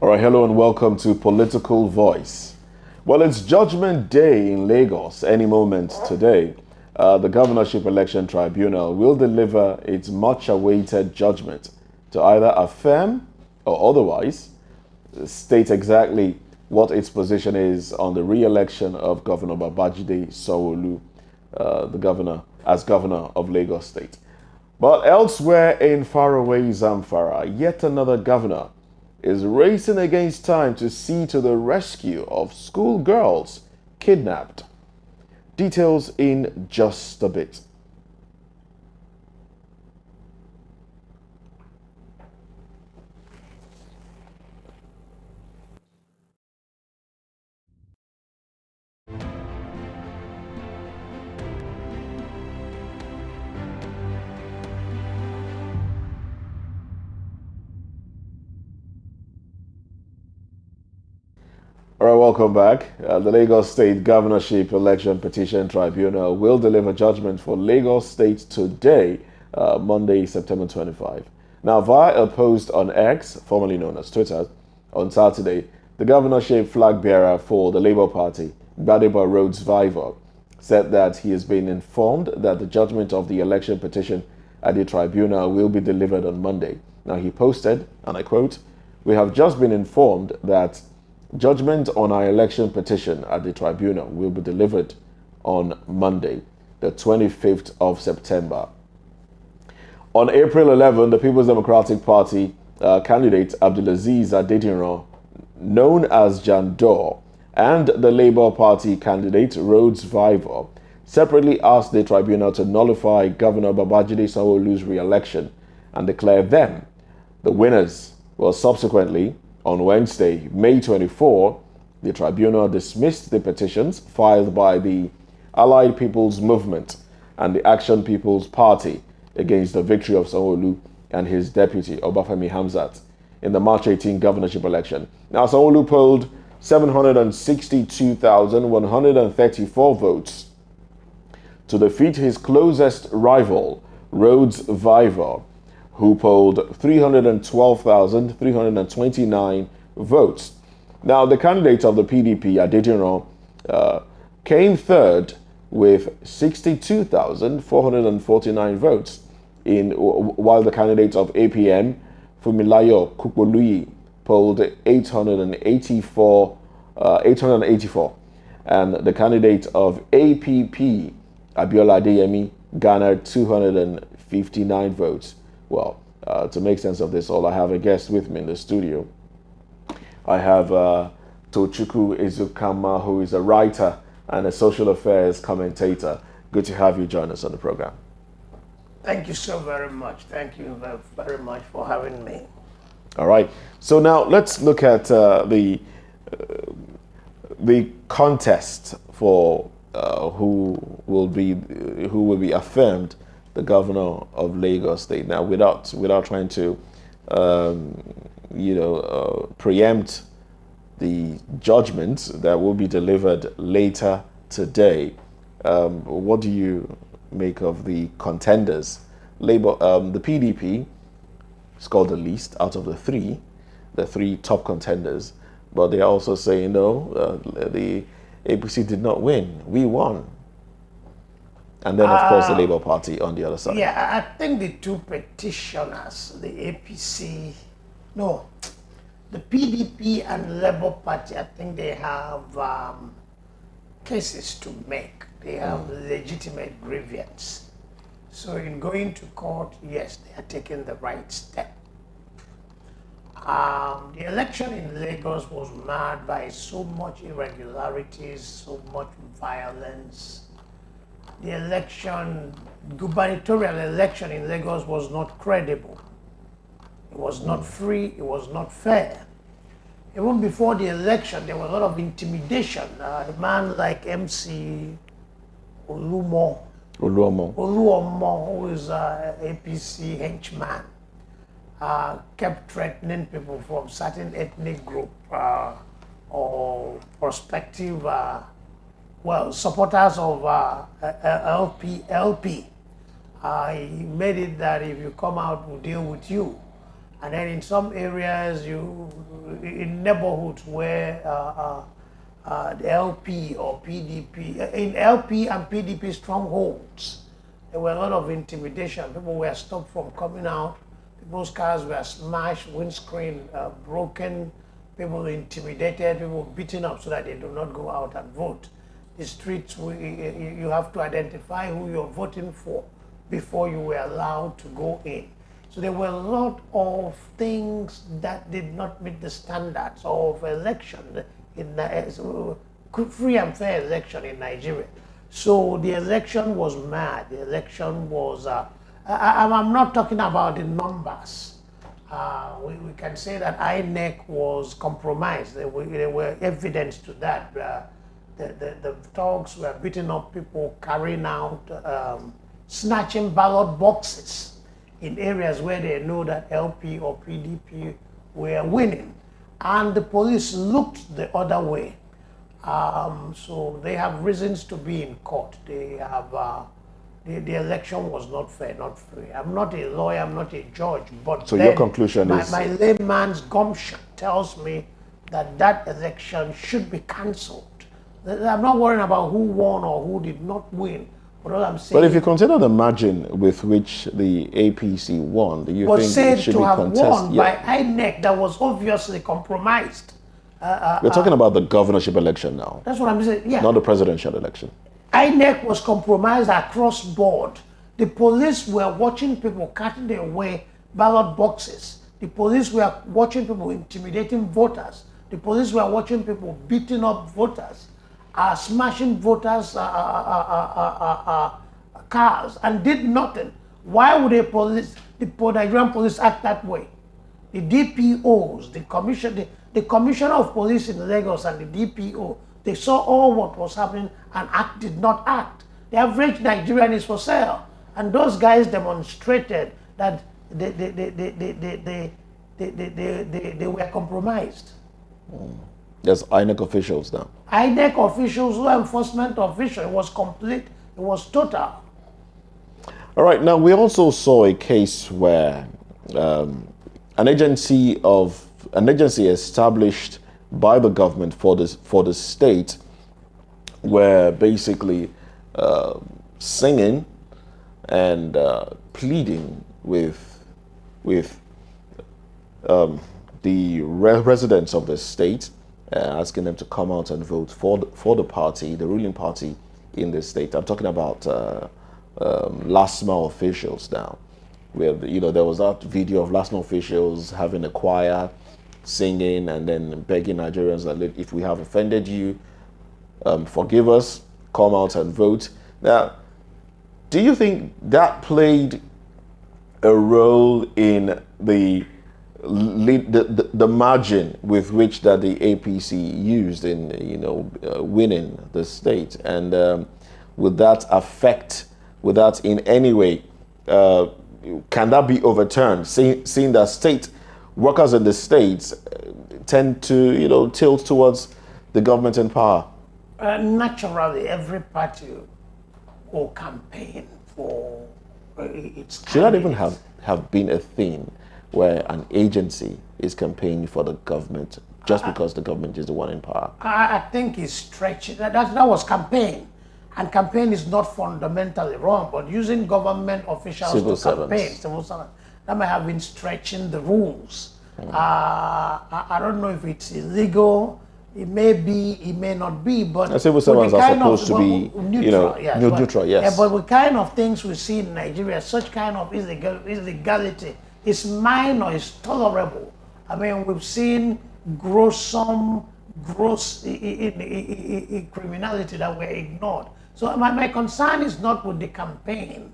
All right, hello and welcome to Political Voice. Well, it's Judgment Day in Lagos any moment today. The Governorship Election Tribunal will deliver its much-awaited judgment to either affirm or otherwise state exactly what its position is on the re-election of Governor Babajide Sanwo-Olu, the governor, as governor of Lagos State. But elsewhere in faraway Zamfara, yet another governor is racing against time to see to the rescue of schoolgirls kidnapped. Details in just a bit. All right, welcome back. The Lagos State Governorship Election Petition Tribunal will deliver judgment for Lagos State today, Monday, September 25. Now, via a post on X, formerly known as Twitter, on Saturday, the governorship flag bearer for the Labour Party, Gbadebo Rhodes Viver, said that he has been informed that the judgment of the election petition at the tribunal will be delivered on Monday. Now, he posted, and I quote, "We have just been informed that judgment on our election petition at the tribunal will be delivered on Monday, the 25th of September. On April 11, the People's Democratic Party candidate Abdulaziz Adediran, known as Jandor, and the Labour Party candidate Rhodes Viver separately asked the tribunal to nullify Governor Babajide Sanwo-Olu's re-election and declare them the winners. Well, subsequently, on Wednesday, May 24, the tribunal dismissed the petitions filed by the Allied People's Movement and the Action People's Party against the victory of Sanwo-Olu and his deputy, Obafemi Hamzat, in the March 18 governorship election. Now, Sanwo-Olu polled 762,134 votes to defeat his closest rival, Rhodes Viver, who polled 312,329 votes. Now, the candidate of the PDP, Adediran, came third with 62,449 votes, while the candidate of APM, Fumilayo Kukoluyi, polled 884, and the candidate of APP, Abiola Adeyemi, garnered 259 votes. Well, to make sense of this all, I have a guest with me in the studio. I have Tochukwu Ezukama, who is a writer and a social affairs commentator. Good to have you join us on the program. Thank you so very much. Thank you very much for having me. All right. So now let's look at the contest for who will be affirmed the governor of Lagos State. Now, without trying to, preempt the judgment that will be delivered later today, what do you make of the contenders? Labour, the PDP scored the least out of the three top contenders, but they are also saying no, the APC did not win. We won. And then, of course, the Labour Party on the other side. Yeah, I think the two petitioners, the APC, no, the PDP and Labour Party, I think they have cases to make. They have legitimate grievance. So in going to court, yes, they are taking the right step. The election in Lagos was marred by so much irregularities, so much violence. The gubernatorial election in Lagos was not credible. It was not free, it was not fair. Even before the election, there was a lot of intimidation. The man like MC Oluomo, who is APC henchman, kept threatening people from certain ethnic group or prospective supporters of LP. He made it that if you come out, we'll deal with you. And then in some areas, in neighborhoods where the LP or PDP, in LP and PDP strongholds, there were a lot of intimidation. People were stopped from coming out. People's cars were smashed, windscreen broken, people intimidated, people beaten up so that they do not go out and vote. The streets, you have to identify who you're voting for before you were allowed to go in. So there were a lot of things that did not meet the standards of election, free and fair election in Nigeria. So the election was mad. The election was, I'm not talking about the numbers. We can say that INEC was compromised. There were evidence to that. The thugs were beating up people, carrying out, snatching ballot boxes in areas where they know that LP or PDP were winning. And the police looked the other way. So they have reasons to be in court. They have, the election was not fair, not free. I'm not a lawyer, I'm not a judge, but so your conclusion is... My layman's gumption tells me that that election should be cancelled. I'm not worrying about who won or who did not win. But all I'm saying, but if you consider the margin with which the APC won, do you think it should be contested? Was said to have won by INEC that was obviously compromised. We're talking about the governorship election now. That's what I'm saying, yeah. Not the presidential election. INEC was compromised across board. The police were watching people cutting away ballot boxes. The police were watching people intimidating voters. The police were watching people beating up voters, smashing voters' cars, and did nothing. Why would the Nigerian police act that way? The DPOs, the commissioner of police in Lagos and the DPO, they saw all what was happening and did not act. The average Nigerian is for sale. And those guys demonstrated that they were compromised. There's INEC officials now. INEC officials, law enforcement officials, it was complete, it was total. All right, now we also saw a case where an agency established by the government for the state were basically singing and pleading with the residents of the state, asking them to come out and vote for the party, the ruling party in the state. I'm talking about last mile officials now, where there was that video of last mile officials having a choir singing and then begging Nigerians that if we have offended you, forgive us, come out and vote. Now, do you think that played a role in the margin with which that the APC used in winning the state, and would that in any way can that be overturned, seeing that state workers in the states tend to tilt towards the government in power? Naturally, every party will campaign for its should that even have been a thing where an agency is campaigning for the government just because the government is the one in power? I think it's stretching. That was campaign. And campaign is not fundamentally wrong, but using government officials to campaign, civil servants, that might have been stretching the rules. I don't know if it's illegal. It may be, it may not be, but civil servants are supposed to be neutral. Neutral, yes. Yeah, but the kind of things we see in Nigeria, such kind of illegality is minor, is tolerable. I mean, we've seen gross criminality that were ignored. So my concern is not with the campaign,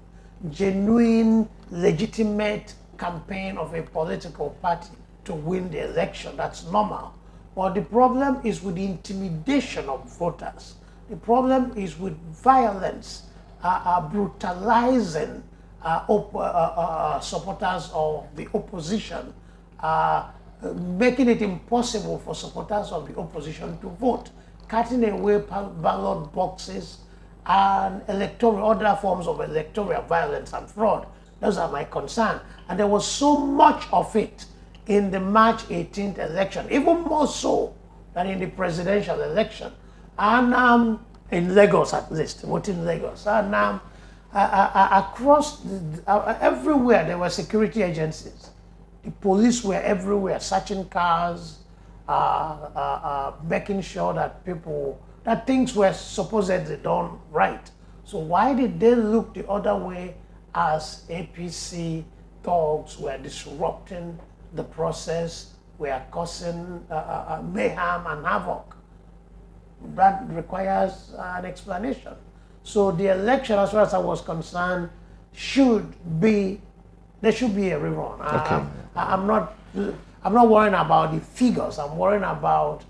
genuine, legitimate campaign of a political party to win the election. That's normal. But the problem is with the intimidation of voters. The problem is with violence, brutalizing supporters of the opposition, making it impossible for supporters of the opposition to vote, cutting away ballot boxes and other forms of electoral violence and fraud. Those are my concern. And there was so much of it in the March 18th election, even more so than in the presidential election, and in Lagos at least, voting in Lagos, and across everywhere there were security agencies. The police were everywhere, searching cars, making sure that things were supposedly done right. So why did they look the other way as APC thugs were disrupting the process, were causing mayhem and havoc? That requires an explanation. So the election, as far as I was concerned, there should be a rerun. Okay. I'm not worrying about the figures. I'm worrying about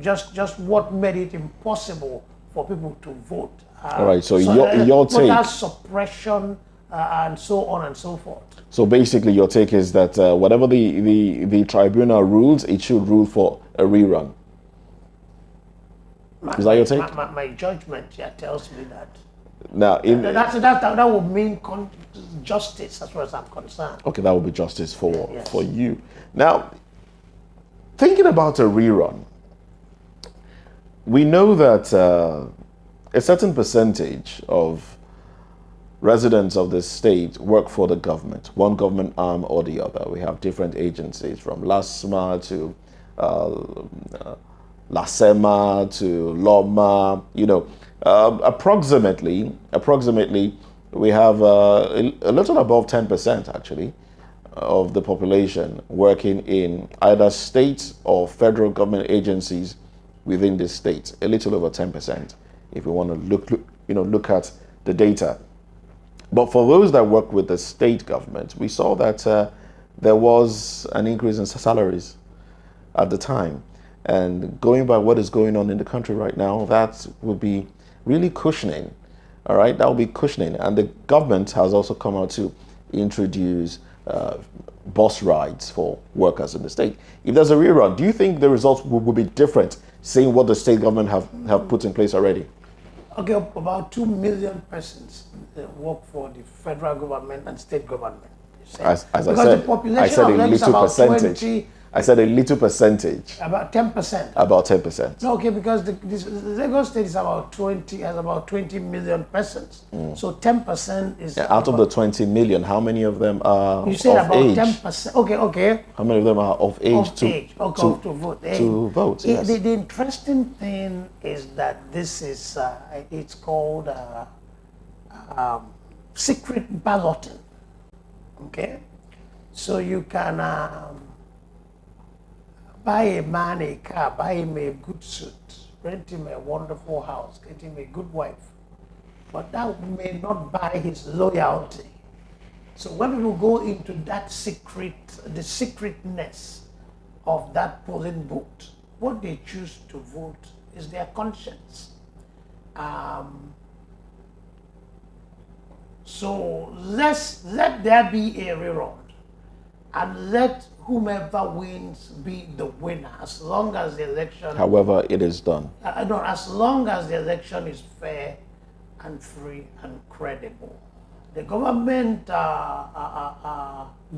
just what made it impossible for people to vote. All right. So your take, voter suppression and so on and so forth. So basically, your take is that whatever the tribunal rules, it should rule for a rerun. Is that your take? My judgment tells me that. Now, that would mean justice as far as I'm concerned. Okay, that would be justice for Yes. for you. Now, thinking about a rerun, we know that a certain percentage of residents of the state work for the government, one government arm or the other. We have different agencies from LASMA to LASEMA to LOMA, approximately, we have a little above 10% actually of the population working in either state or federal government agencies within the state. A little over 10%, if we want to look at the data. But for those that work with the state government, we saw that there was an increase in salaries at the time. And going by what is going on in the country right now, that will be really cushioning. All right, that will be cushioning. And the government has also come out to introduce bus rides for workers in the state. If there's a rerun, do you think the results will be different, seeing what the state government have put in place already? Okay, about 2 million persons work for the federal government and state government. As I because said, the population I said of a them is little about percentage. 20, I said a little percentage. about 10%. About 10%. No, okay, because the Lagos State is about 20 million persons. So 10% is Out of the 20 million, how many of them are you said of about age? 10%. Okay. How many of them are of age To vote. to vote? Yes. The interesting thing is that this is it's called secret balloting. Okay, so you can buy a man a car, buy him a good suit, rent him a wonderful house, get him a good wife, but that may not buy his loyalty. So when people go into that the secretness of that polling booth, what they choose to vote is their conscience. So let there be a rerun, and let whomever wins be the winner, as long as the election. However, it is done. No, as long as the election is fair and free and credible. The government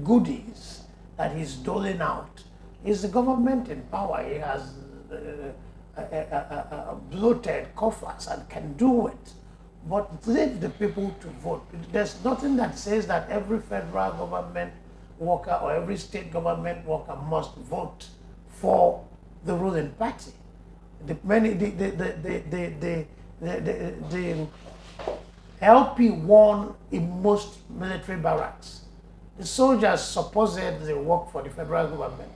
goodies that he's doling out is the government in power. He has bloated coffers and can do it. But leave the people to vote. There's nothing that says that every federal government worker or every state government worker must vote for the ruling party. The LP won in most military barracks. The soldiers supposedly work for the federal government,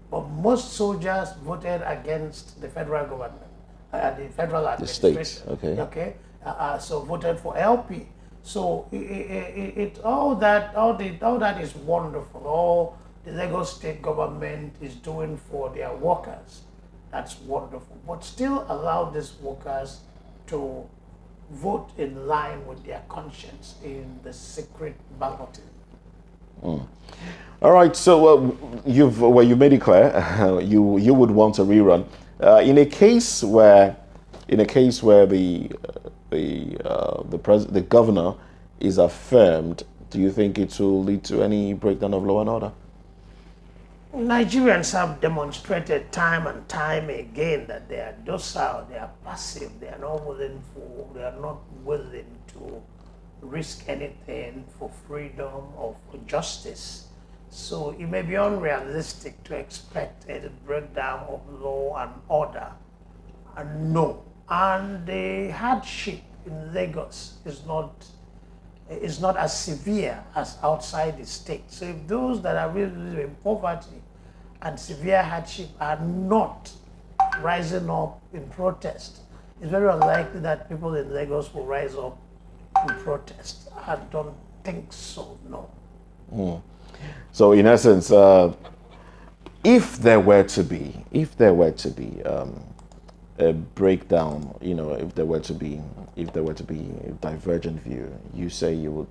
but most soldiers voted against the federal government, the federal administration. The states, okay. Okay. So voted for LP. So all that is wonderful. All the Lagos state government is doing for their workers, that's wonderful. But still allow these workers to vote in line with their conscience in the secret balloting. All right. So you made it clear you would want a rerun in a case where the governor is affirmed. Do you think it will lead to any breakdown of law and order? Nigerians have demonstrated time and time again that they are docile, they are passive, they are not willing to risk anything for freedom or for justice. So it may be unrealistic to expect a breakdown of law and order. And no. And the hardship in Lagos is not as severe as outside the state. So if those that are really in poverty and severe hardship are not rising up in protest, it's very unlikely that people in Lagos will rise up in protest. I don't think so, no. So in essence, if there were to be a breakdown, if there were to be a divergent view, you say you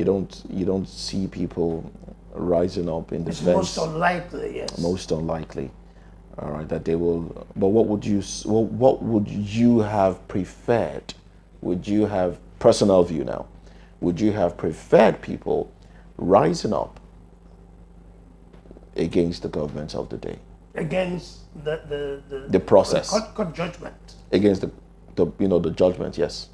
don't see people rising up in defense. It's most unlikely, yes. Most unlikely. All right, that they will. But what would you have preferred? Would you have, personal view now, would you have preferred people rising up against the government of the day? Against the process. Court judgment. Against the judgment, yes.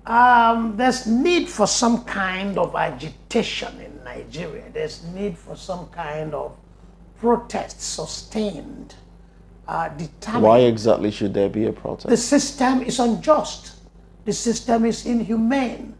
There's need for some kind of agitation in Nigeria. There's need for some kind of protest sustained, determined. Why exactly should there be a protest? The system is unjust. The system is inhumane.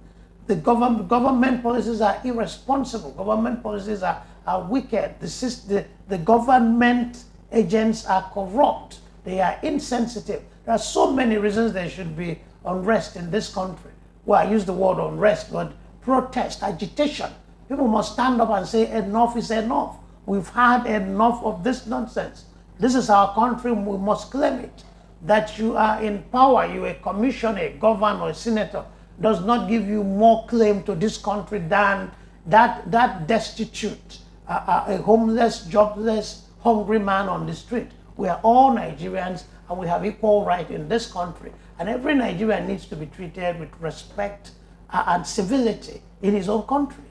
The government policies are irresponsible. Government policies are wicked. The government agents are corrupt. They are insensitive. There are so many reasons there should be unrest in this country. Well, I use the word unrest, but protest, agitation. People must stand up and say enough is enough. We've had enough of this nonsense. This is our country, we must claim it. That you are in power, you are a commissioner, a governor, a senator, does not give you more claim to this country than that destitute, a homeless, jobless, hungry man on the street. We are all Nigerians and we have equal right in this country. And every Nigerian needs to be treated with respect and civility in his own country.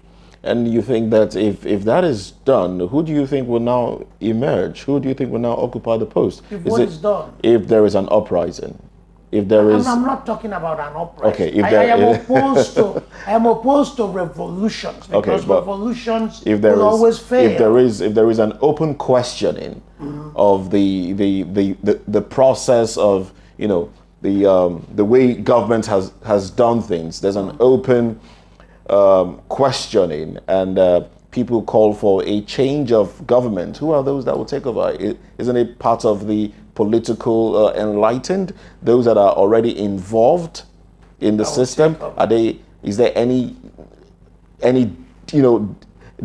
And you think that if that is done, who do you think will now emerge? Who do you think will now occupy the post? If what is done? If there is an uprising. If there is... I'm not talking about an uprising. Okay, I am opposed to revolutions, because revolutions will always fail. If there is an open questioning of the process of the way government has done things, there's an open questioning, and people call for a change of government. Who are those that will take over? Isn't it part of the political enlightened, those that are already involved in the system? Is there any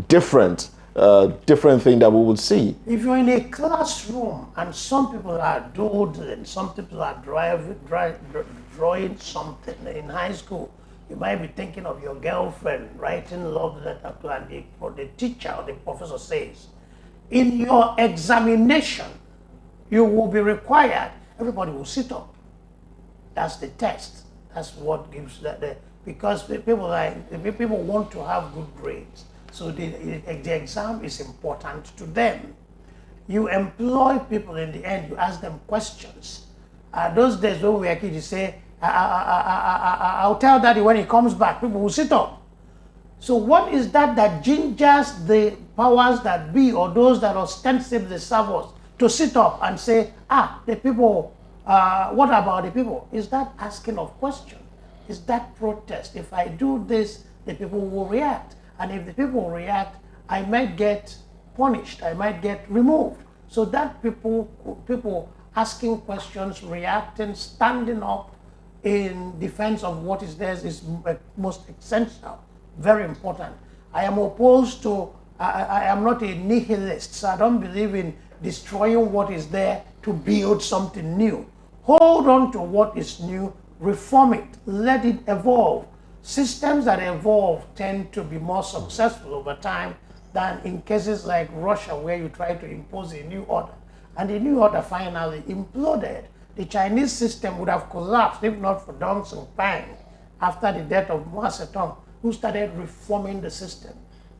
different thing that we would see? If you're in a classroom and some people are doodling, some people are drawing something in high school, you might be thinking of your girlfriend writing love letter to, and the teacher or the professor says, in your examination, you will be required, everybody will sit up. That's the test. That's what gives because people want to have good grades. So the exam is important to them. You employ people in the end, you ask them questions. Those days when we were kids, you say, I'll tell daddy when he comes back, people will sit up. So what is that gingers the powers that be, or those that ostensibly serve us, to sit up and say, the people, what about the people? Is that asking of question? Is that protest? If I do this, the people will react. And if the people react, I might get punished, I might get removed. So that people asking questions, reacting, standing up in defense of what is theirs is most essential, very important. I am opposed to, I am not a nihilist, so I don't believe in destroying what is there to build something new. Hold on to what is new, reform it, let it evolve. Systems that evolve tend to be more successful over time than in cases like Russia, where you try to impose a new order. And the new order finally imploded. The Chinese system would have collapsed if not for Deng Xiaoping after the death of Mao Zedong, who started reforming the system,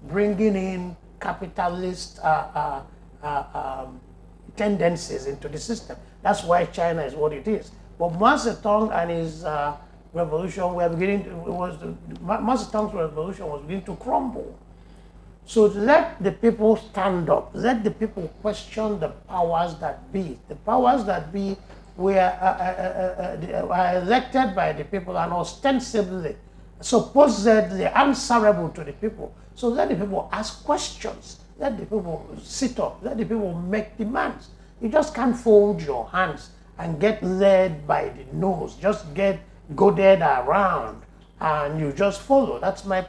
bringing in capitalist tendencies into the system. That's why China is what it is. But Mao Zedong and his revolution were beginning to, Mao Zedong's revolution was beginning to crumble. So let the people stand up. Let the people question the powers that be. The powers that be were elected by the people and ostensibly, supposedly answerable to the people. So let the people ask questions. Let the people sit up. Let the people make demands. You just can't fold your hands and get led by the nose. Just get goaded around and you just follow. That's my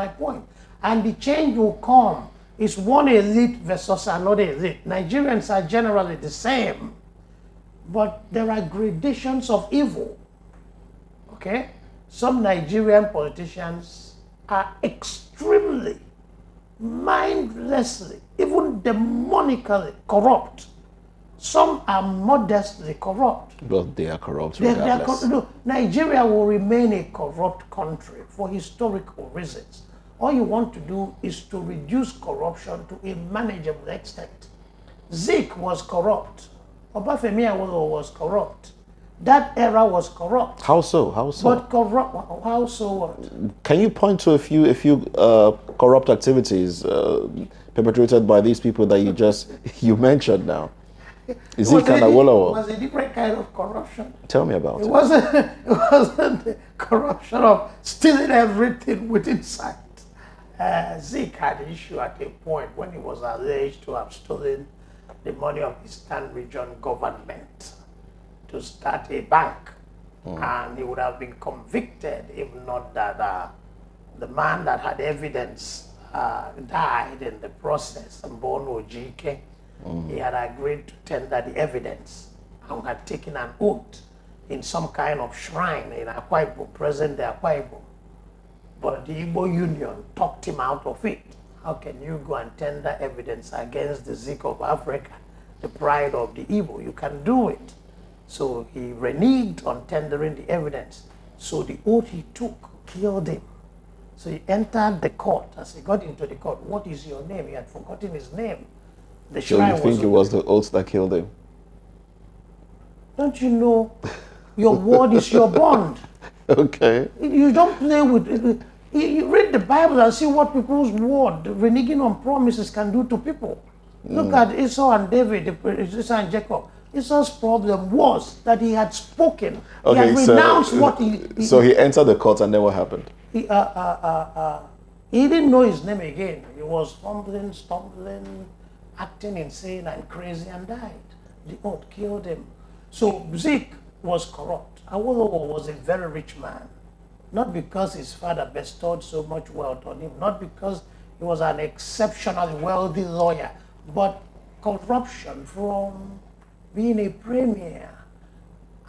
point. And the change will come. It's one elite versus another elite. Nigerians are generally the same, but there are gradations of evil. Okay? Some Nigerian politicians are extremely, mindlessly, even demonically corrupt. Some are modestly corrupt. But they are corrupt regardless. No, Nigeria will remain a corrupt country for historical reasons. All you want to do is to reduce corruption to a manageable extent. Zik was corrupt. Obafemi Awolowo was corrupt. That era was corrupt. How so? How so? But corrupt. How so? What? Can you point to a few corrupt activities perpetrated by these people that you mentioned now? Is it kind of Awolowo? It was a different kind of corruption. Tell me about it. It wasn't the corruption of stealing everything within sight. Zik had an issue at a point when he was alleged to have stolen the money of the Eastern Region government to start a bank. And he would have been convicted if not that the man that had evidence died in the process, Mbono Ojike. He had agreed to tender the evidence and had taken an oath in some kind of shrine in Akwa Ibom, present-day Akwa Ibom. But the Igbo Union talked him out of it. How can you go and tender evidence against the Zik of Africa, the pride of the Igbo? You can do it. So he reneged on tendering the evidence. So the oath he took killed him. So he entered the court. As he got into the court, what is your name? He had forgotten his name. The So you think it was the oath that killed him? Don't you know your word is your bond? Okay. You don't play with it. You read the Bible and see what people's word, reneging on promises, can do to people. Look at Esau and David, Esau and Jacob. Esau's problem was that he had spoken. Okay, he had renounced what he So he entered the court, and then what happened? He didn't know his name again. He was fumbling, stumbling, acting insane and crazy, and died. The oath killed him. So Zik was corrupt. Awolowo was a very rich man. Not because his father bestowed so much wealth on him, not because he was an exceptionally wealthy lawyer, but corruption from being a premier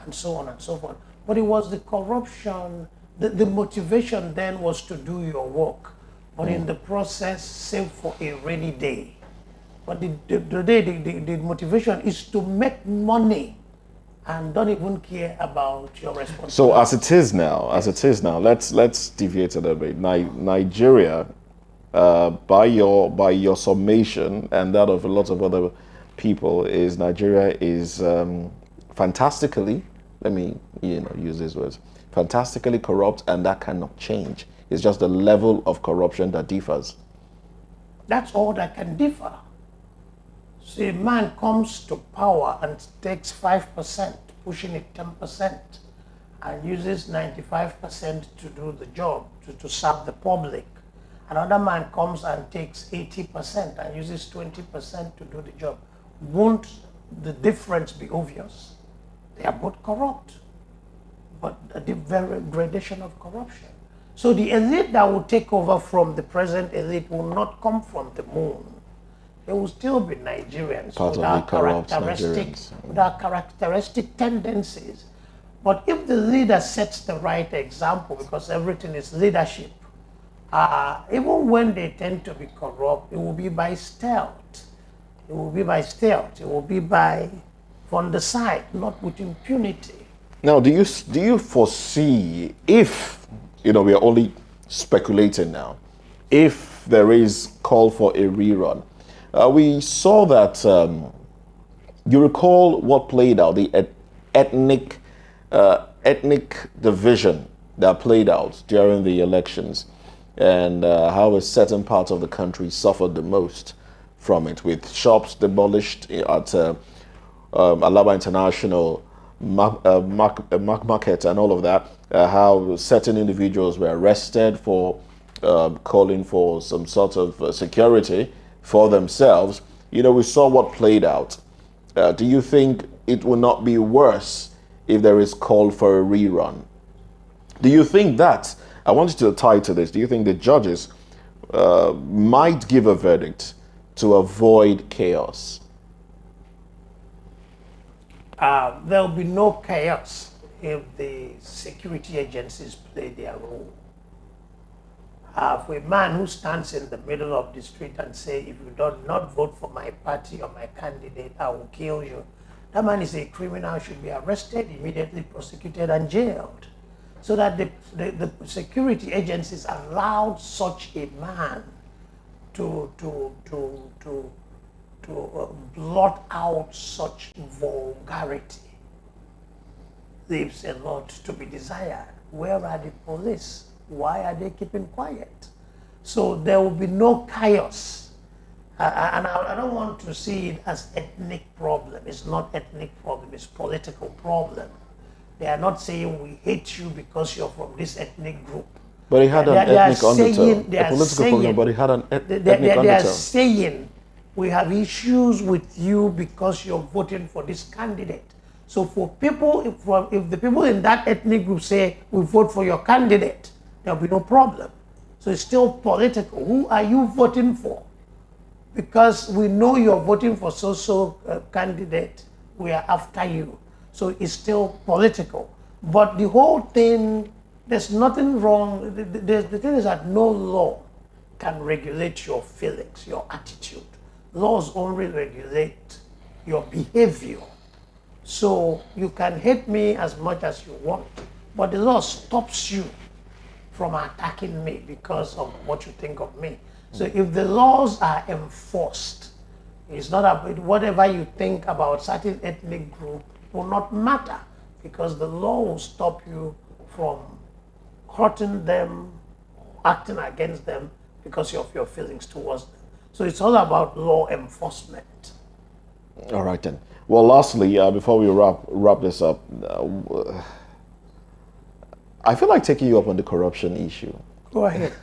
and so on and so forth. But it was the corruption, the motivation then was to do your work, but in the process, save for a rainy day. But the motivation is to make money and don't even care about your responsibility. So as it is now, let's deviate a little bit. Nigeria, by your summation and that of a lot of other people, Nigeria is fantastically, let me use these words, fantastically corrupt, and that cannot change. It's just the level of corruption that differs. That's all that can differ. So a man comes to power and takes 5%, pushing it 10%, and uses 95% to do the job, to serve the public. Another man comes and takes 80% and uses 20% to do the job. Won't the difference be obvious? They are both corrupt, but the very gradation of corruption. So the elite that will take over from the present elite will not come from the moon. They will still be Nigerians with our characteristic tendencies. But if the leader sets the right example, because everything is leadership, even when they tend to be corrupt, it will be by stealth. It will be by stealth. It will be from the side, not with impunity. Now, do you foresee, if we are only speculating now, if if there is call for a rerun. We saw that you recall what played out, the ethnic ethnic division that played out during the elections, and how a certain part of the country suffered the most from it, with shops demolished at Alaba International market and all of that. How certain individuals were arrested for calling for some sort of security for themselves. You know, we saw what played out. Do you think it will not be worse if there is call for a rerun? Do you think that, I want you to tie to this, do you think the judges might give a verdict to avoid chaos? There'll be no chaos if the security agencies play their role. For a man who stands in the middle of the street and say, if you do not vote for my party or my candidate, I will kill you. That man is a criminal, should be arrested, immediately prosecuted and jailed. So that the security agencies allowed such a man to blot out such vulgarity leaves a lot to be desired. Where are the police? Why are they keeping quiet? So there will be no chaos. And I don't want to see it as ethnic problem. It's not ethnic problem, it's political problem. They are not saying we hate you because you're from this ethnic group. But it had an ethnic undertone. They A political problem, but it had an ethnic undertone. They are saying we have issues with you because you're voting for this candidate. So for people, if the people in that ethnic group say we vote for your candidate, there'll be no problem. So it's still political. Who are you voting for? Because we know you're voting for so-so candidate, we are after you. So it's still political. But the whole thing, there's nothing wrong. The thing is that no law can regulate your feelings, your attitude. Laws only regulate your behavior. So you can hate me as much as you want, but the law stops you from attacking me because of what you think of me. So if the laws are enforced, it's not about whatever you think about certain ethnic group will not matter, because the law will stop you from hurting them, acting against them because of your feelings towards them. So it's all about law enforcement. All right then. Well, lastly, before we wrap this up, I feel like taking you up on the corruption issue. Go ahead.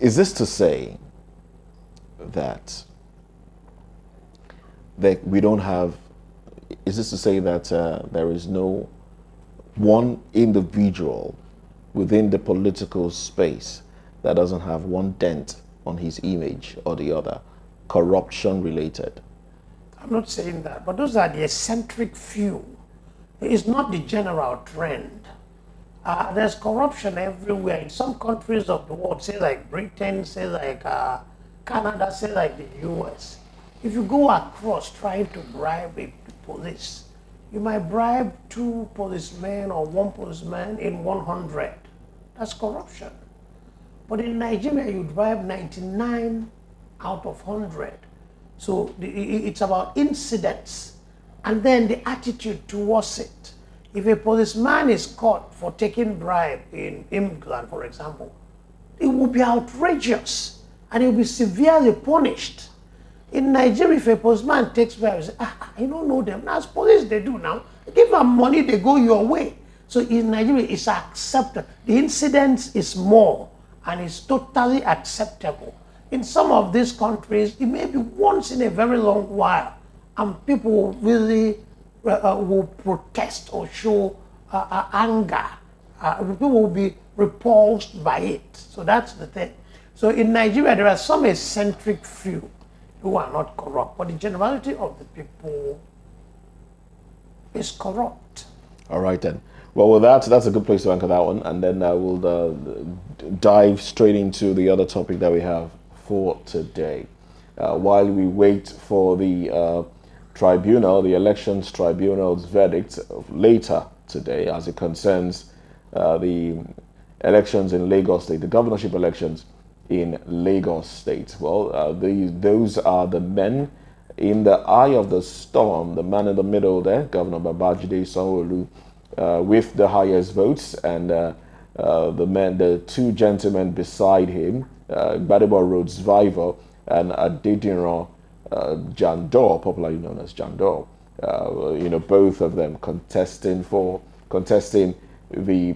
Is this to say that we don't have, is this to say that there is no one individual within the political space that doesn't have one dent on his image or the other, corruption related? I'm not saying that, but those are the eccentric few. It's not the general trend. There's corruption everywhere in some countries of the world, say like Britain, say like Canada, say like the US. If you go across trying to bribe the police, you might bribe 2 policemen or 1 policeman in 100. That's corruption. But in Nigeria, you bribe 99 out of 100. So it's about incidents and then the attitude towards it. If a policeman is caught for taking bribe in England, for example, it will be outrageous and it will be severely punished. In Nigeria, if a policeman takes bribe, you say, I don't know them. Now, as police, they do now. Give them money, they go your way. So in Nigeria, it's accepted. The incidence is more and it's totally acceptable. In some of these countries, it may be once in a very long while, and people really will protest or show anger. People will be repulsed by it. So that's the thing. So in Nigeria, there are some eccentric few who are not corrupt, but the generality of the people is corrupt. All right then. Well, with that, that's a good place to anchor that one, and then we'll dive straight into the other topic that we have for today. While we wait for the tribunal, the Elections Tribunal's verdict later today, as it concerns the elections in Lagos State, the governorship elections in Lagos State. Well, those are the men in the eye of the storm. The man in the middle there, Governor Babajide Sanwo-Olu, with the highest votes, and the two gentlemen beside him, Gbadebo Rhodes Viver and Adediran Jandor, popularly known as Jandor. Both of them contesting for the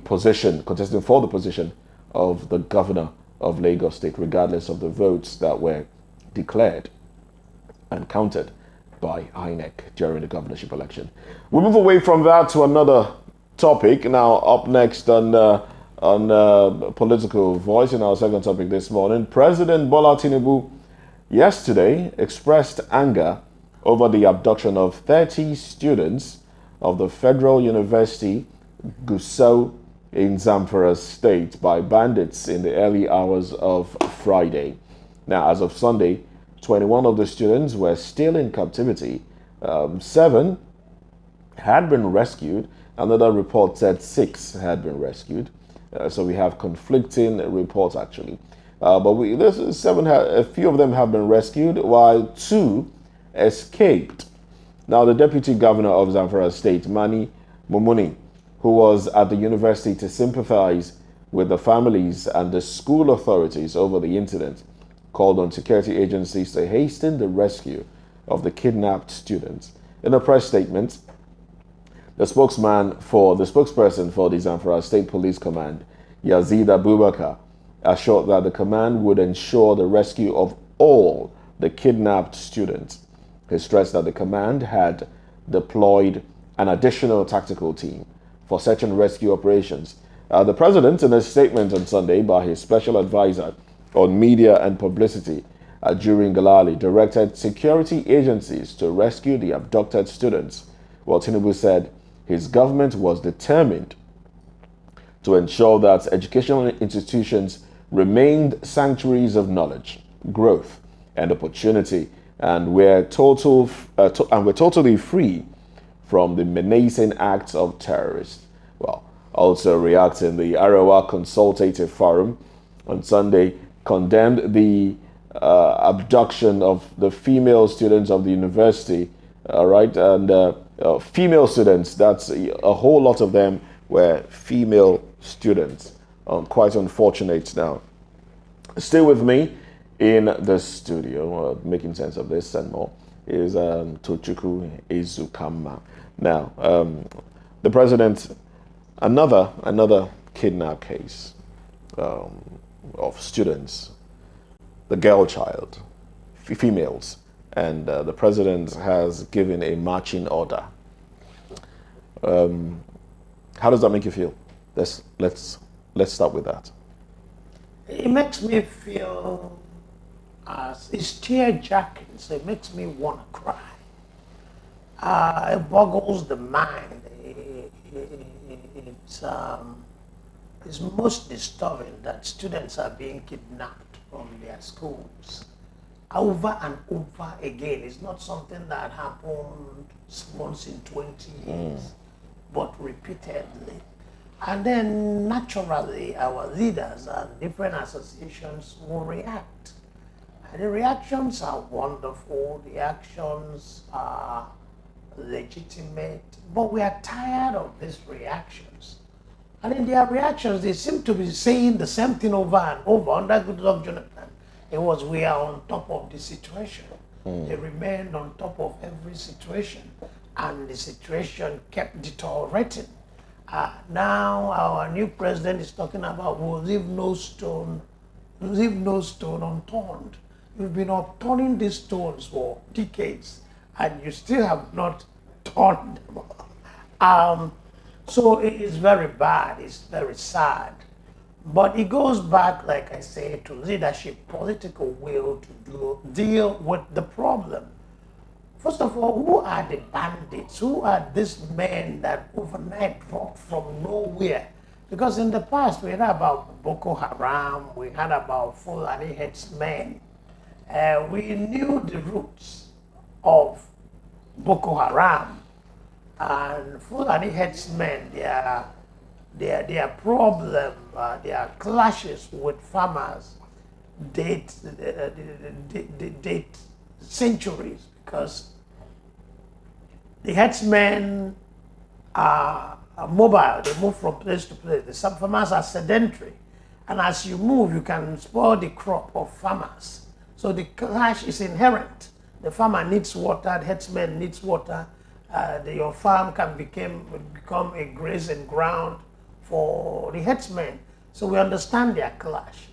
position of the governor of Lagos State, regardless of the votes that were declared and counted by INEC during the governorship election. We move away from that to another topic. Now, up next on Political Voice, in our second topic this morning, President Bola Tinubu yesterday expressed anger over the abduction of 30 students of the Federal University Gusau in Zamfara State by bandits in the early hours of Friday. Now, as of Sunday, 21 of the students were still in captivity. 7 had been rescued. Another report said 6 had been rescued. So we have conflicting reports actually. A few of them have been rescued, while 2 escaped. Now, the deputy governor of Zamfara State, Mani Mumuni, who was at the university to sympathize with the families and the school authorities over the incident, called on security agencies to hasten the rescue of the kidnapped students. In a press statement, the spokesperson for the Zamfara State Police Command, Yazid Abubakar, assured that the command would ensure the rescue of all the kidnapped students. He stressed that the command had deployed an additional tactical team for search and rescue operations. The president, in a statement on Sunday by his special advisor on media and publicity, Jurin Galali, directed security agencies to rescue the abducted students, while Tinubu said his government was determined to ensure that educational institutions remained sanctuaries of knowledge, growth, and opportunity, and were totally free from the menacing acts of terrorists. Well, also reacting, the Arawa Consultative Forum on Sunday condemned the abduction of the female students of the university, female students, that's a whole lot of them were female students. Quite unfortunate. Now, stay with me in the studio, making sense of this and more, is Tochukwu Ezukama. Now, the president, another kidnap case of students, the girl child, females, and the president has given a marching order. How does that make you feel? Let's start with that. It makes me feel it's tear-jerking, so it makes me want to cry. It boggles the mind. It's most disturbing that students are being kidnapped from their schools over and over again. It's not something that happened once in 20 years, but repeatedly. And then naturally, our leaders and different associations will react. And the reactions are wonderful, the actions are legitimate, but we are tired of these reactions. And in their reactions, they seem to be saying the same thing over and over. Under Goodluck Jonathan, it was, we are on top of the situation. They remained on top of every situation, and the situation kept deteriorating. Now our new president is talking about we'll leave no stone unturned. You've been upturning these stones for decades, and you still have not turned them. So it is very bad, it's very sad. But it goes back, like I say, to leadership, political will to deal with the problem. First of all, who are the bandits? Who are these men that overnight dropped from nowhere? Because in the past, we heard about Boko Haram, we heard about Fulani headsmen. We knew the roots of Boko Haram and Fulani headsmen. They are their problem, their clashes with farmers date centuries, because the herdsmen are mobile. They move from place to place. The some farmers are sedentary, and as you move, you can spoil the crop of farmers. So the clash is inherent. The farmer needs water. The herdsman needs water. Your farm can become a grazing ground for the herdsmen. So we understand their clash.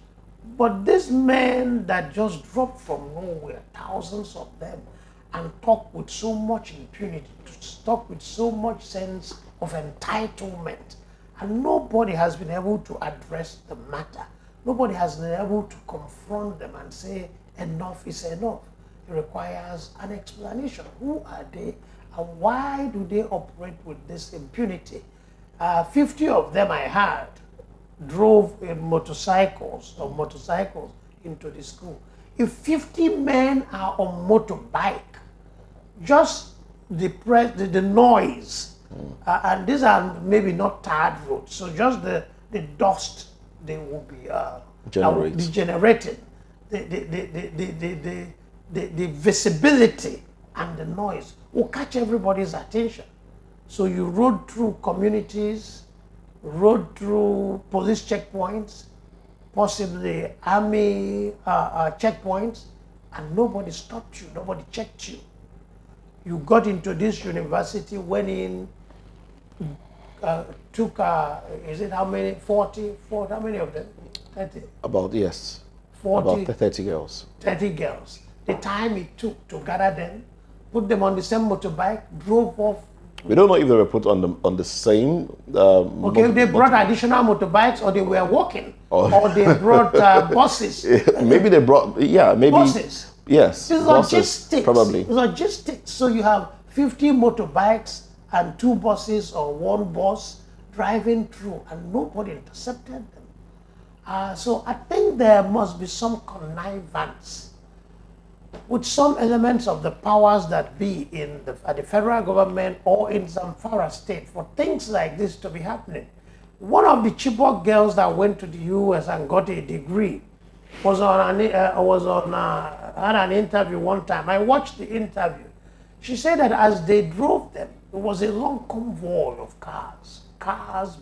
But these men that just drop from nowhere, thousands of them, and talk with so much impunity, talk with so much sense of entitlement, and nobody has been able to address the matter. Nobody has been able to confront them and say enough is enough. It requires an explanation. Who are they, and why do they operate with this impunity? 50 of them, I heard, drove in motorcycles into the school. If 50 men are on motorbike, just the noise, and these are maybe not tarred roads, so just the dust they will be generating, the visibility and the noise will catch everybody's attention. So you rode through communities, rode through police checkpoints, possibly army checkpoints, and nobody stopped you, nobody checked you. You got into this university, went in, took, is it how many, 40, how many of them? 30? About, yes, 40, about 30 girls. 30 girls. The time it took to gather them, put them on the same motorbike, drove off. We don't know if they were put on the same. Okay, they brought additional motorbikes, or they were walking, or they brought buses. Maybe they brought, maybe buses. Yes, It's buses, logistics. probably. It's logistics. So you have 50 motorbikes and 2 buses or 1 bus driving through, and nobody intercepted them. So I think there must be some connivance with some elements of the powers that be at the federal government or in Zamfara state for things like this to be happening. One of the Chibok girls that went to the US and got a degree had an interview one time. I watched the interview. She said that as they drove them, it was a long convoy of cars,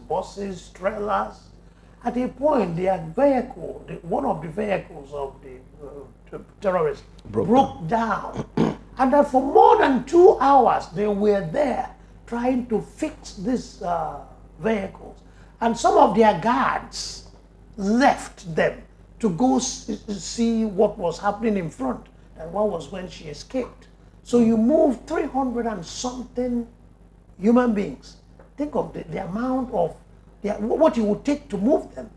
buses, trailers. At a point, their vehicle, one of the vehicles of the terrorists broke down. And that for more than 2 hours, they were there trying to fix these vehicles. And some of their guards left them to go see what was happening in front. And what was when she escaped. So you move 300 and something human beings. Think of the amount of, what it would take to move them.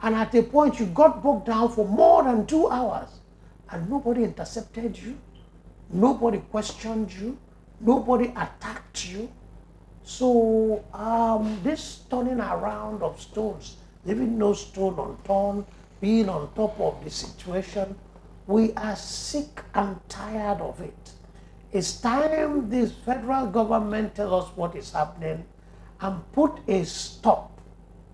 And at a point, you got bogged down for more than 2 hours. And nobody intercepted you. Nobody questioned you. Nobody attacked you. So this turning around of stones, leaving no stone unturned, being on top of the situation, we are sick and tired of it. It's time this federal government tell us what is happening and put a stop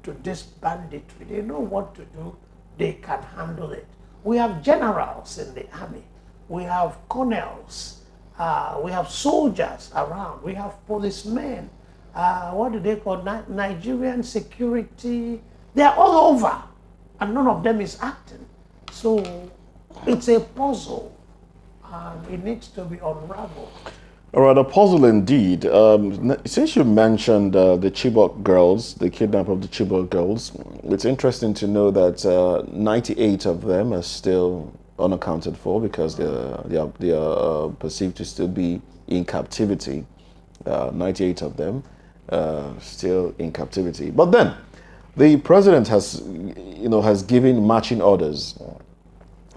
to this banditry. They know what to do. They can handle it. We have generals in the army. We have colonels. We have soldiers around. We have policemen. What do they call Nigerian security? They're all over, and none of them is acting. So it's a puzzle, and it needs to be unraveled. All right, a puzzle indeed. Since you mentioned the Chibok girls, the kidnap of the Chibok girls, it's interesting to know that 98 of them are still unaccounted for because they are perceived to still be in captivity. 98 of them still in captivity. But then, the president has given marching orders.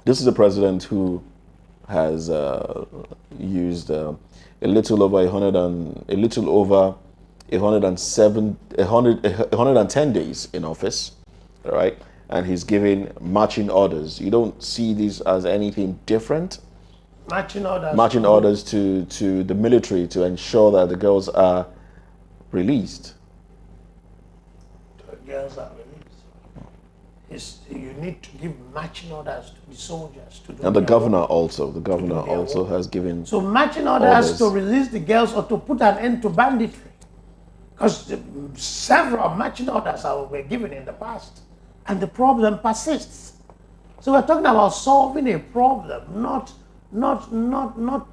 This is a president who has used a little over 110 days in office, all right? And he's giving marching orders. You don't see these as anything different. Marching orders. Marching orders to the military to ensure that the girls are released. girls are released. You need to give marching orders to the soldiers to do And the their governor work. also. The governor also has given. So marching orders to release the girls or to put an end to banditry. Because several marching orders were given in the past. And the problem persists. So we're talking about solving a problem, not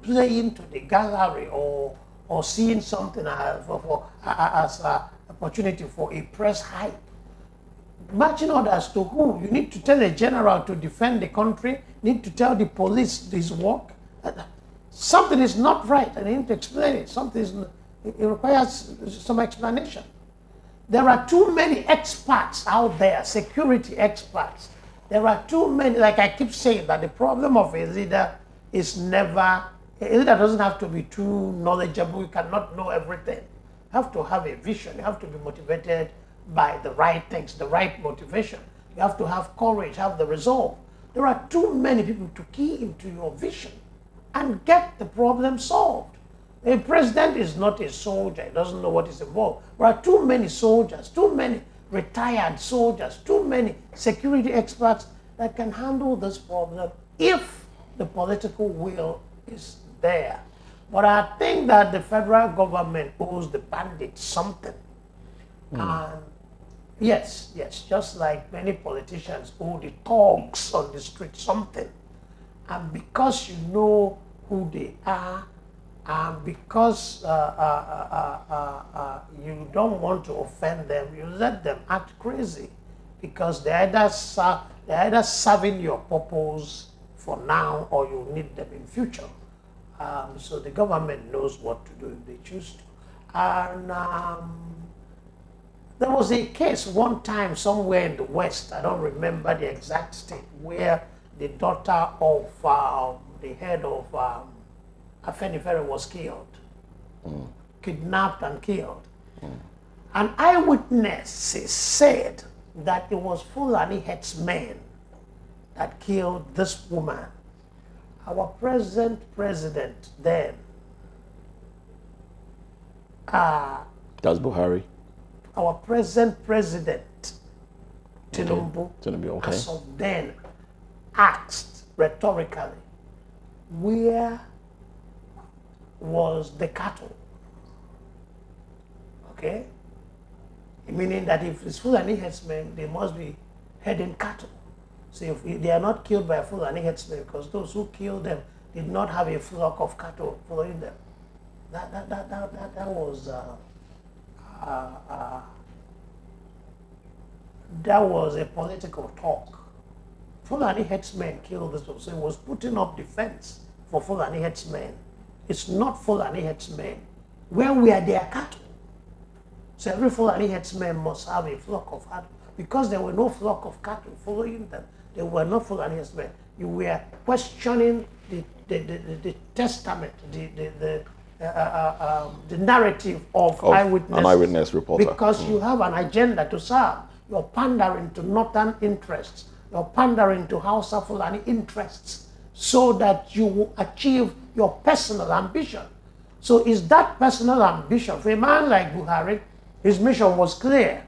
playing to the gallery or seeing something as an opportunity for a press hype. Marching orders to who? You need to tell a general to defend the country, you need to tell the police this work. Something is not right and you need to explain it. It requires some explanation. There are too many experts out there, security experts. There are too many, like I keep saying, that the problem of a leader is never, a leader doesn't have to be too knowledgeable, you cannot know everything. You have to have a vision, you have to be motivated by the right things, the right motivation. You have to have courage, have the resolve. There are too many people to key into your vision and get the problem solved. A president is not a soldier, he doesn't know what is involved. There are too many soldiers, too many retired soldiers, too many security experts that can handle this problem if the political will is there. But I think that the federal government owes the bandits something. And yes, just like many politicians owe the thugs on the street something. And because you know who they are, and because you don't want to offend them, you let them act crazy, because they're either serving your purpose for now or you need them in future. So the government knows what to do if they choose to. And there was a case one time somewhere in the West, I don't remember the exact state, where the daughter of the head of Afenifere was killed, kidnapped and killed. An eyewitness said that it was Fulani headsmen that killed this woman. Our present president then, That's Buhari. our present president, Tinubu, Okay. as of then, asked rhetorically, where was the cattle? Okay? Meaning that if it's Fulani headsmen, they must be heading cattle. So if they are not killed by Fulani headsmen, because those who killed them did not have a flock of cattle following them. That was a political talk. Fulani headsmen killed this one, so it was putting up defense for Fulani headsmen. It's not Fulani headsmen. Where were their cattle? So every Fulani headsman must have a flock of cattle. Because there were no flock of cattle following them, they were not Fulani headsmen. You were questioning the testament, the narrative of eyewitnesses. An eyewitness reporter. Because you have an agenda to serve. You're pandering to northern interests. You're pandering to Hausa Fulani interests so that you will achieve your personal ambition. So is that personal ambition? For a man like Buhari, his mission was clear.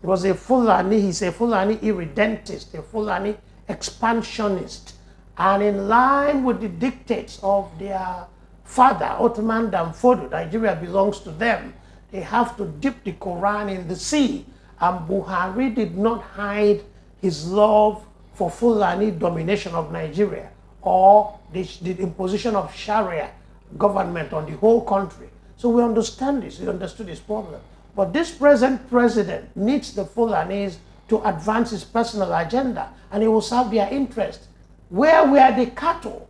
He was a Fulani, he's a Fulani irredentist, a Fulani expansionist. And in line with the dictates of their father, Ottoman Danfodio, Nigeria belongs to them. They have to dip the Quran in the sea. And Buhari did not hide his love for Fulani domination of Nigeria or the imposition of Sharia government on the whole country. So we understand this, we understood this problem. But this present president needs the Fulanis to advance his personal agenda, and he will serve their interest. Where were the cattle?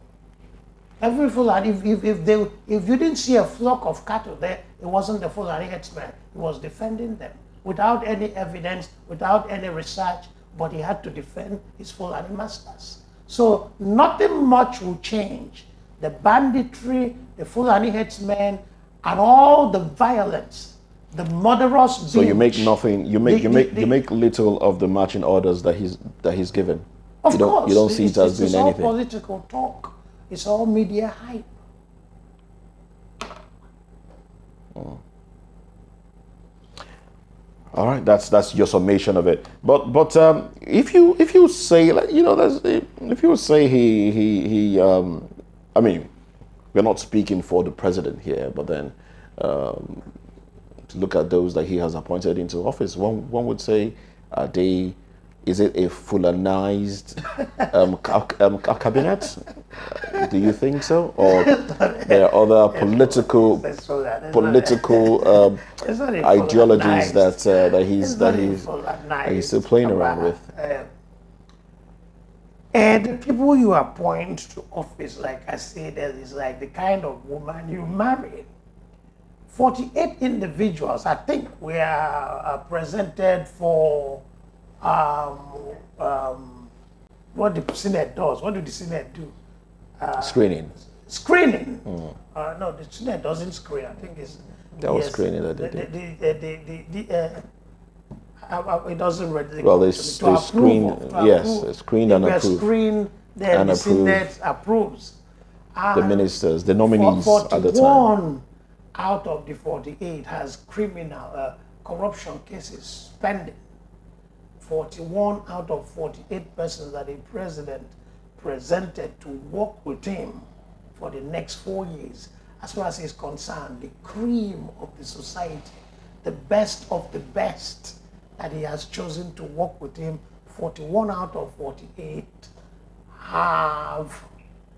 Every Fulani, if you didn't see a flock of cattle there, it wasn't the Fulani headsman. He was defending them without any evidence, without any research, but he had to defend his Fulani masters. So nothing much will change. The banditry, the Fulani headsmen, and all the violence, the murderous. So you make nothing. You make little of the marching orders that he's given. Of course, you don't see it as doing anything. It's all political talk. It's all media hype. All right, that's your summation of it. But if you say, like, if you say I mean, we're not speaking for the president here, but then to look at those that he has appointed into office, one would say, are they? Is it a Fulanized cabinet? Do you think so, or there are other political It's not a ideologies Fulanized. that It's not a Fulanized. he's still playing around with? And the people you appoint to office, like I said, is like the kind of woman you marry. 48 individuals, I think, were presented for what the Senate does. What do the Senate do? Screening. Screening. No, the Senate doesn't screen. I think it's That was screening that they did. it doesn't ready. Well, they to screen, approve, yes, they screen and they were approve. screened, then And the approve. Senate approves. The ministers, the nominees at the time. 41 out of the 48 has criminal corruption cases pending. 41 out of 48 persons that the president presented to work with him for the next 4 years, as far as he's concerned, the cream of the society, the best of the best that he has chosen to work with him, 41 out of 48 have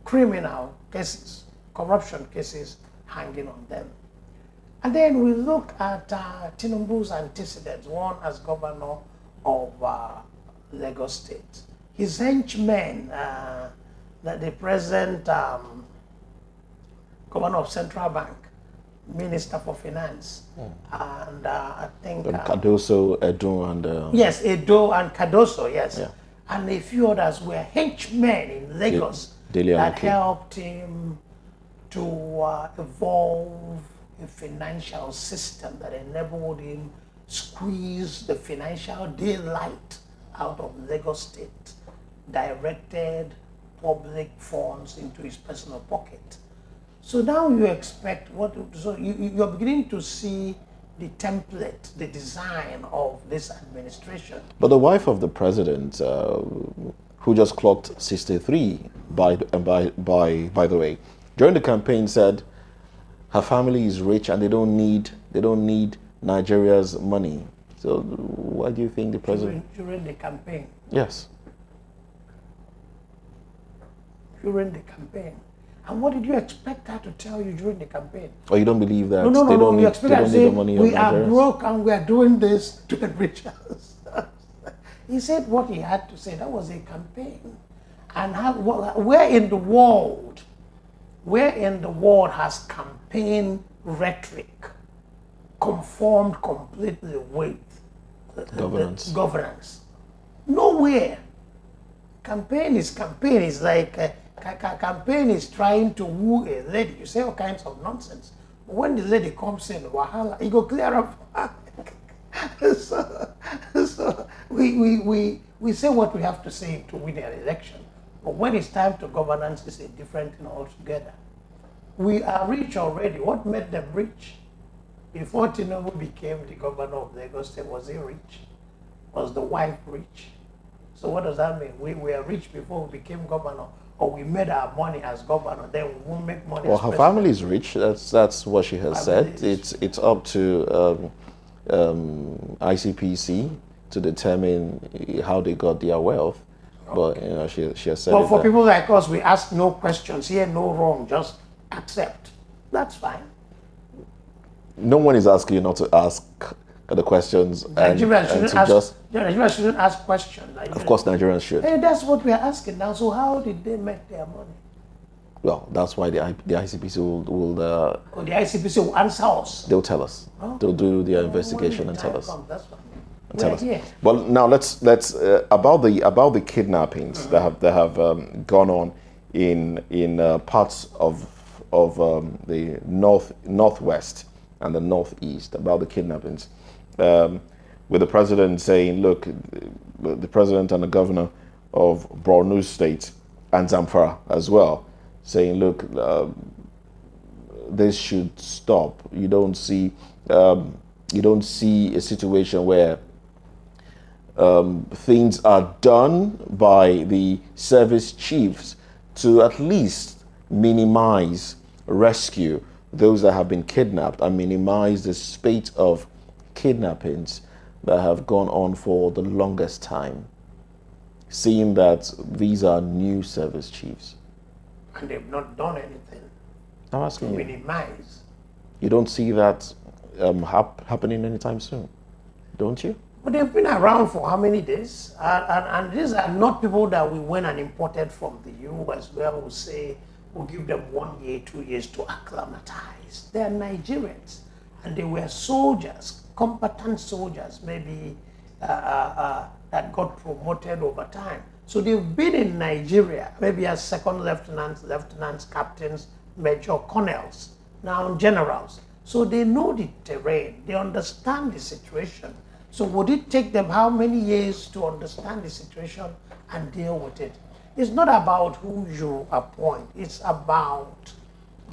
criminal cases, corruption cases hanging on them. And then we look at Tinubu's antecedents, one as governor of Lagos State. His henchmen, that the present governor of Central Bank, Minister for Finance, and I think Cardoso, Edo, and yes, Edo and Cardoso, yes, Yeah. and a few others were henchmen in Lagos Dele that Aluke. helped him to evolve a financial system that enabled him squeeze the financial daylight out of Lagos State, directed public funds into his personal pocket. So now you expect you're beginning to see the template, the design of this administration. But the wife of the president, who just clocked 63, by the way, during the campaign said her family is rich and they don't need Nigeria's money. So why do you think the president? During the campaign. Yes. During the campaign. And what did you expect her to tell you during the campaign? Or you don't believe that No. they don't You need, expect they her to don't need say, the money of we are Nigerians? broke and we are doing this to enrich us. He said what he had to say. That was a campaign. And where in the world has campaign rhetoric conformed completely with governance? Nowhere. Campaign is like campaign is trying to woo a lady. You say all kinds of nonsense. But when the lady comes in, wahala, you go clear up. so we say what we have to say to win an election. But when it's time to governance, it's a different thing altogether. We are rich already. What made them rich? Before Tinubu became the governor of Lagos State, was he rich? Was the wife rich? So what does that mean? We were rich before we became governor, or we made our money as governor, then we won't make money Well, as her president? family is rich. That's what she has said. It's up to ICPC to determine how they got their wealth. But she has said. But it for that- people like us, we ask no questions. Here, no wrong. Just accept. That's fine. no one is asking you not to ask the questions and Nigerians to shouldn't just. Nigerians shouldn't ask questions. Of course, Nigerians should. Hey, that's what we are asking now. So how did they make their money? Well, that's why the ICPC will Or the ICPC will answer us. they'll tell us. They'll do their investigation and tell us. That's fine. Tell We're us. here. Well, now let's about the kidnappings that have gone on in parts of the northwest and the northeast, about the kidnappings, with the president saying, look, the president and the governor of Borno State and Zamfara as well, saying, look, this should stop. You don't see You don't see a situation where things are done by the service chiefs to at least minimize, rescue those that have been kidnapped and minimize the spate of kidnappings that have gone on for the longest time, seeing that these are new service chiefs. And they've not done anything I'm to asking you, minimize. you don't see that happening anytime soon, don't you? But they've been around for how many days? And these are not people that we went and imported from the US, where we'll say we'll give them 1 year, 2 years to acclimatize. They're Nigerians, and they were soldiers, competent soldiers, maybe that got promoted over time. So they've been in Nigeria, maybe as second lieutenants, captains, major colonels, now generals. So they know the terrain, they understand the situation. So would it take them how many years to understand the situation and deal with it? It's not about who you appoint, it's about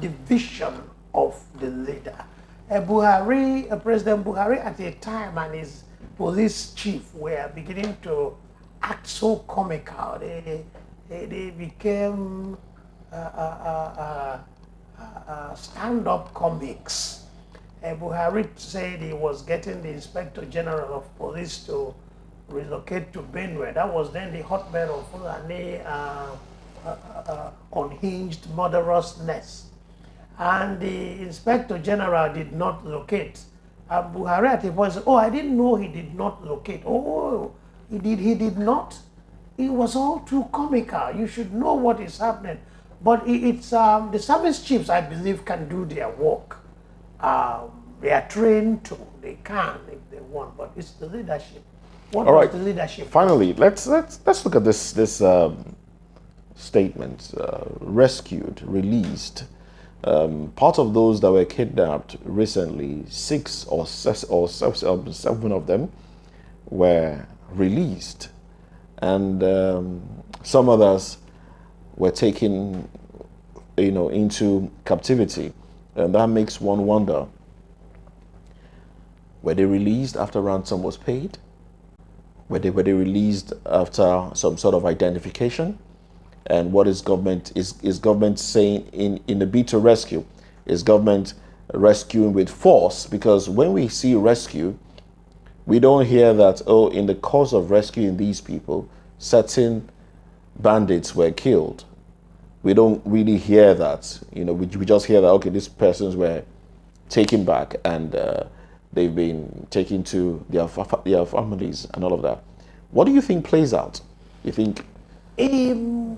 the vision of the leader. President Buhari at a time and his police chief were beginning to act so comical. They became stand-up comics. Buhari said he was getting the Inspector General of Police to relocate to Benue. That was then the hotbed of Fulani unhinged murderousness. And the Inspector General did not locate. Buhari at a point said, oh, I didn't know he did not locate. Oh, he did not. It was all too comical. You should know what is happening. But it's the service chiefs, I believe, can do their work. They are trained to. They can if they want, but it's the leadership. What All was right. the leadership? Finally, let's look at this statement. Rescued, released. Part of those that were kidnapped recently, 6 or 7 of them were released, and some others were taken, into captivity, and that makes one wonder: were they released after ransom was paid? Were they released after some sort of identification? And what is government saying in the bid to rescue? Is government rescuing with force? Because when we see rescue, we don't hear that, oh, in the course of rescuing these people, certain bandits were killed. We don't really hear that. We just hear that, okay, these persons were taken back and they've been taken to their families and all of that. What do you think plays out? You think?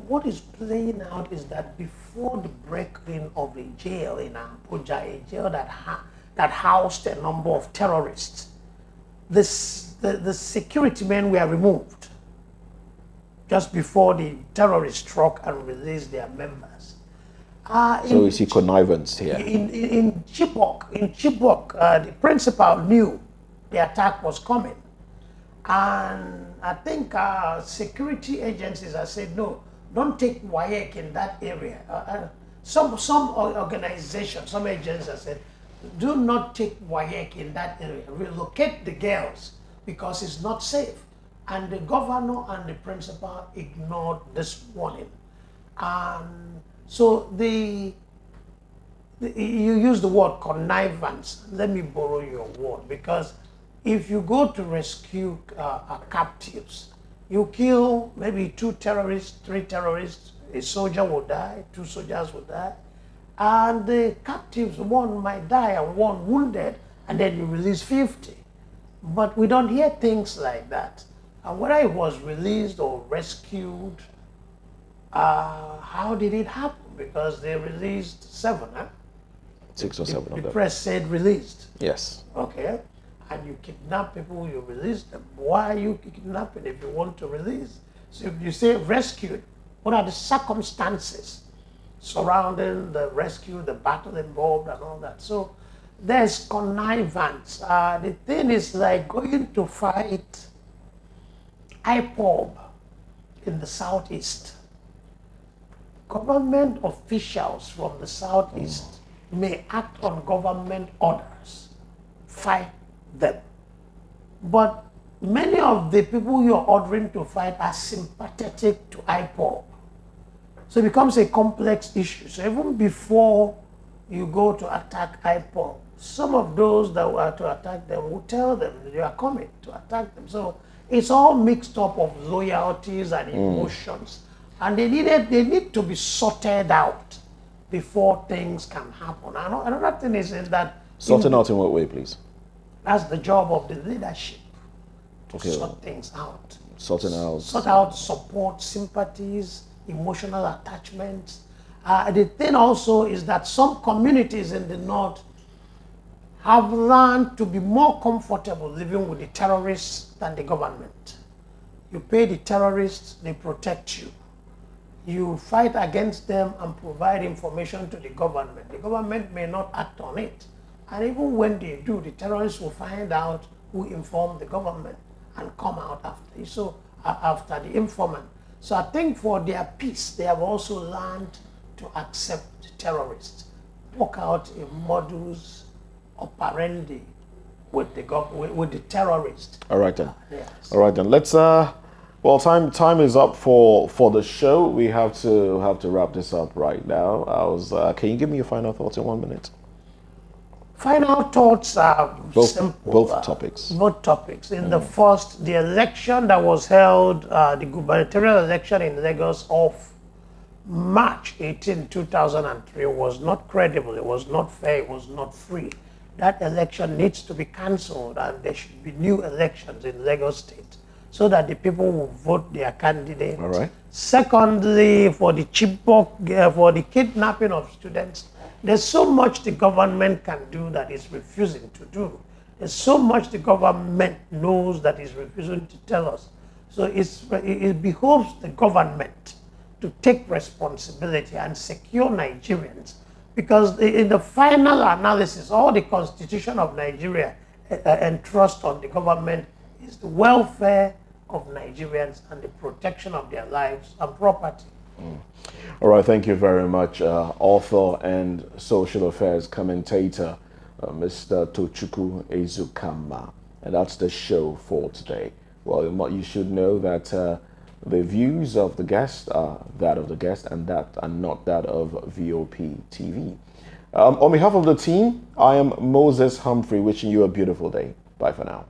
What is playing out is that before the break-in of a jail in Abuja, a jail that housed a number of terrorists, the security men were removed just before the terrorists struck and released their members. So you see connivance here. In Chibok, the principal knew the attack was coming. And I think security agencies have said, no, don't take WAEC in that area. Some organizations, some agencies have said, do not take WAEC in that area. Relocate the girls because it's not safe. And the governor and the principal ignored this warning. So you use the word connivance. Let me borrow your word, because if you go to rescue captives, you kill maybe 2 terrorists, 3 terrorists, a soldier will die, 2 soldiers will die, and the captives, 1 might die and 1 wounded, and then you release 50. But we don't hear things like that. And whether it was released or rescued, how did it happen? Because they released 7, huh? 6 or 7 of them. The press said released. Yes. Okay. And you kidnap people, you release them. Why are you kidnapping if you want to release? So if you say rescued, what are the circumstances surrounding the rescue, the battle involved and all that? So there's connivance. The thing is like going to fight IPOB in the southeast. Government officials from the southeast may act on government orders, fight them. But many of the people you're ordering to fight are sympathetic to IPOB. So it becomes a complex issue. So even before you go to attack IPOB, some of those that were to attack them will tell them that you are coming to attack them. So it's all mixed up of loyalties and emotions. And they need to be sorted out before things can happen. Another thing is that Sorting out in what way, please? that's the job of the leadership to Okay. sort things out. Sorting out. Sort out support, sympathies, emotional attachments. The thing also is that some communities in the north have learned to be more comfortable living with the terrorists than the government. You pay the terrorists, they protect you. You fight against them and provide information to the government. The government may not act on it. And even when they do, the terrorists will find out who informed the government and come out after. So after the informant. So I think for their peace, they have also learned to accept terrorists, work out a modus operandi with the terrorists. All right then. Yes. All right then. Let's well, time is up for the show. We have to wrap this up right now. Can you give me your final thoughts in 1 minute? Final thoughts are simple. Both topics. Both topics. In the first, the election that was held, the gubernatorial election in Lagos of March 18, 2003 was not credible, it was not fair, it was not free. That election needs to be cancelled and there should be new elections in Lagos State so that the people will vote their candidate. All right. Secondly, for the Chibok, for the kidnapping of students, there's so much the government can do that is refusing to do. There's so much the government knows that is refusing to tell us. So it behoves the government to take responsibility and secure Nigerians, because in the final analysis, all the constitution of Nigeria entrusts on the government is the welfare of Nigerians and the protection of their lives and property. All right, thank you very much, author and social affairs commentator, Mr. Tochukwu Ezukama. And that's the show for today. Well, you should know that the views of the guest are that of the guest and not that of VOP TV. On behalf of the team, I am Moses Humphrey, wishing you a beautiful day. Bye for now.